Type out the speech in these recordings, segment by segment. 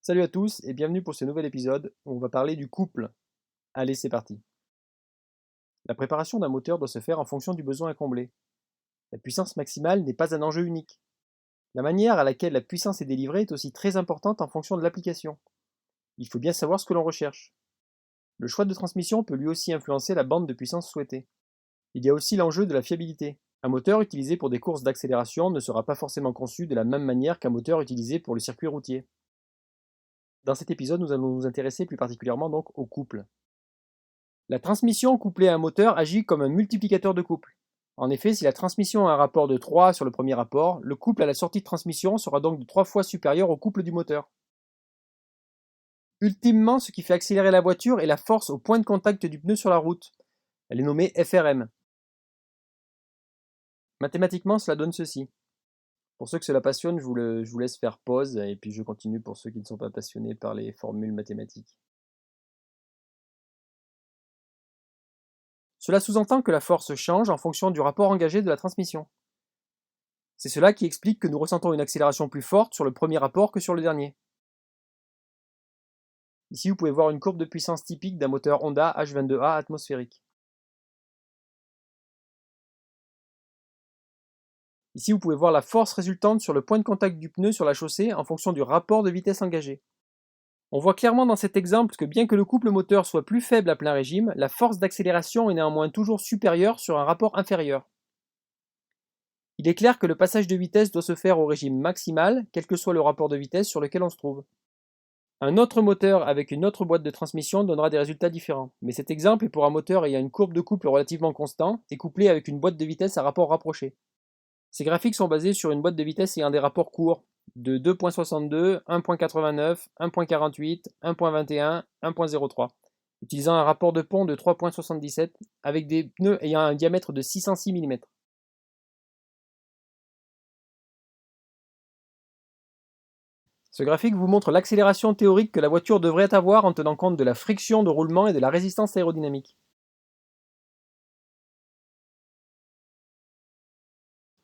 Salut à tous et bienvenue pour ce nouvel épisode où on va parler du couple. Allez, c'est parti. La préparation d'un moteur doit se faire en fonction du besoin à combler. La puissance maximale n'est pas un enjeu unique. La manière à laquelle la puissance est délivrée est aussi très importante en fonction de l'application. Il faut bien savoir ce que l'on recherche. Le choix de transmission peut lui aussi influencer la bande de puissance souhaitée. Il y a aussi l'enjeu de la fiabilité. Un moteur utilisé pour des courses d'accélération ne sera pas forcément conçu de la même manière qu'un moteur utilisé pour le circuit routier. Dans cet épisode, nous allons nous intéresser plus particulièrement donc au couple. La transmission couplée à un moteur agit comme un multiplicateur de couple. En effet, si la transmission a un rapport de 3 sur le premier rapport, le couple à la sortie de transmission sera donc de 3 fois supérieur au couple du moteur. Ultimement, ce qui fait accélérer la voiture est la force au point de contact du pneu sur la route. Elle est nommée FRM. Mathématiquement, cela donne ceci. Pour ceux que cela passionne, je vous laisse faire pause et puis je continue pour ceux qui ne sont pas passionnés par les formules mathématiques. Cela sous-entend que la force change en fonction du rapport engagé de la transmission. C'est cela qui explique que nous ressentons une accélération plus forte sur le premier rapport que sur le dernier. Ici, vous pouvez voir une courbe de puissance typique d'un moteur Honda H22A atmosphérique. Ici, vous pouvez voir la force résultante sur le point de contact du pneu sur la chaussée en fonction du rapport de vitesse engagé. On voit clairement dans cet exemple que bien que le couple moteur soit plus faible à plein régime, la force d'accélération est néanmoins toujours supérieure sur un rapport inférieur. Il est clair que le passage de vitesse doit se faire au régime maximal, quel que soit le rapport de vitesse sur lequel on se trouve. Un autre moteur avec une autre boîte de transmission donnera des résultats différents, mais cet exemple est pour un moteur ayant une courbe de couple relativement constante et couplé avec une boîte de vitesse à rapport rapproché. Ces graphiques sont basés sur une boîte de vitesse ayant des rapports courts de 2.62, 1.89, 1.48, 1.21, 1.03, utilisant un rapport de pont de 3.77 avec des pneus ayant un diamètre de 606 mm. Ce graphique vous montre l'accélération théorique que la voiture devrait avoir en tenant compte de la friction de roulement et de la résistance aérodynamique.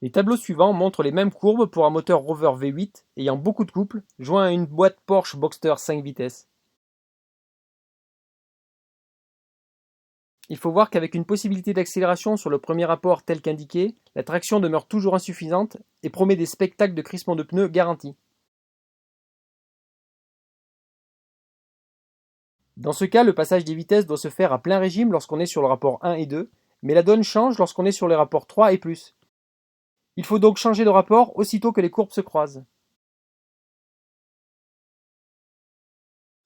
Les tableaux suivants montrent les mêmes courbes pour un moteur Rover V8 ayant beaucoup de couple, joint à une boîte Porsche Boxster 5 vitesses. Il faut voir qu'avec une possibilité d'accélération sur le premier rapport tel qu'indiqué, la traction demeure toujours insuffisante et promet des spectacles de crissement de pneus garantis. Dans ce cas, le passage des vitesses doit se faire à plein régime lorsqu'on est sur le rapport 1 et 2, mais la donne change lorsqu'on est sur les rapports 3 et plus. Il faut donc changer de rapport aussitôt que les courbes se croisent.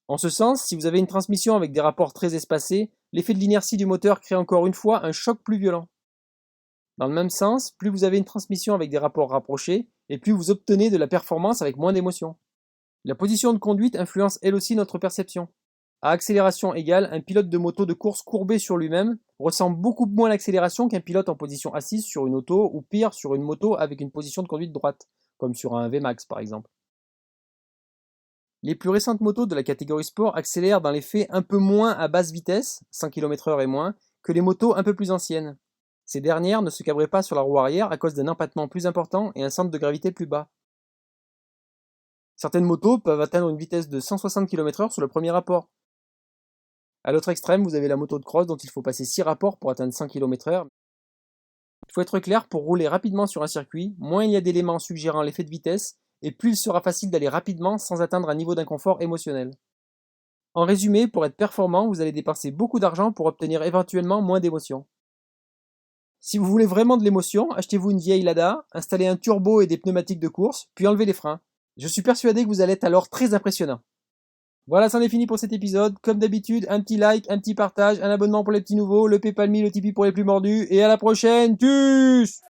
En ce sens, si vous avez une transmission avec des rapports très espacés, l'effet de l'inertie du moteur crée encore une fois un choc plus violent. Dans le même sens, plus vous avez une transmission avec des rapports rapprochés, et plus vous obtenez de la performance avec moins d'émotion. La position de conduite influence elle aussi notre perception. À accélération égale, un pilote de moto de course courbé sur lui-même ressent beaucoup moins l'accélération qu'un pilote en position assise sur une auto ou pire sur une moto avec une position de conduite droite, comme sur un VMAX par exemple. Les plus récentes motos de la catégorie sport accélèrent dans les faits un peu moins à basse vitesse, 100 km/h et moins, que les motos un peu plus anciennes. Ces dernières ne se cabrent pas sur la roue arrière à cause d'un empattement plus important et un centre de gravité plus bas. Certaines motos peuvent atteindre une vitesse de 160 km/h sur le premier rapport. À l'autre extrême, vous avez la moto de cross dont il faut passer 6 rapports pour atteindre 100 km/h. Il faut être clair, pour rouler rapidement sur un circuit, moins il y a d'éléments suggérant l'effet de vitesse, et plus il sera facile d'aller rapidement sans atteindre un niveau d'inconfort émotionnel. En résumé, pour être performant, vous allez dépenser beaucoup d'argent pour obtenir éventuellement moins d'émotion. Si vous voulez vraiment de l'émotion, achetez-vous une vieille Lada, installez un turbo et des pneumatiques de course, puis enlevez les freins. Je suis persuadé que vous allez être alors très impressionnant. Voilà, c'en est fini pour cet épisode. Comme d'habitude, un petit like, un petit partage, un abonnement pour les petits nouveaux, le PayPal Me, le Tipeee pour les plus mordus, et à la prochaine, tchuss!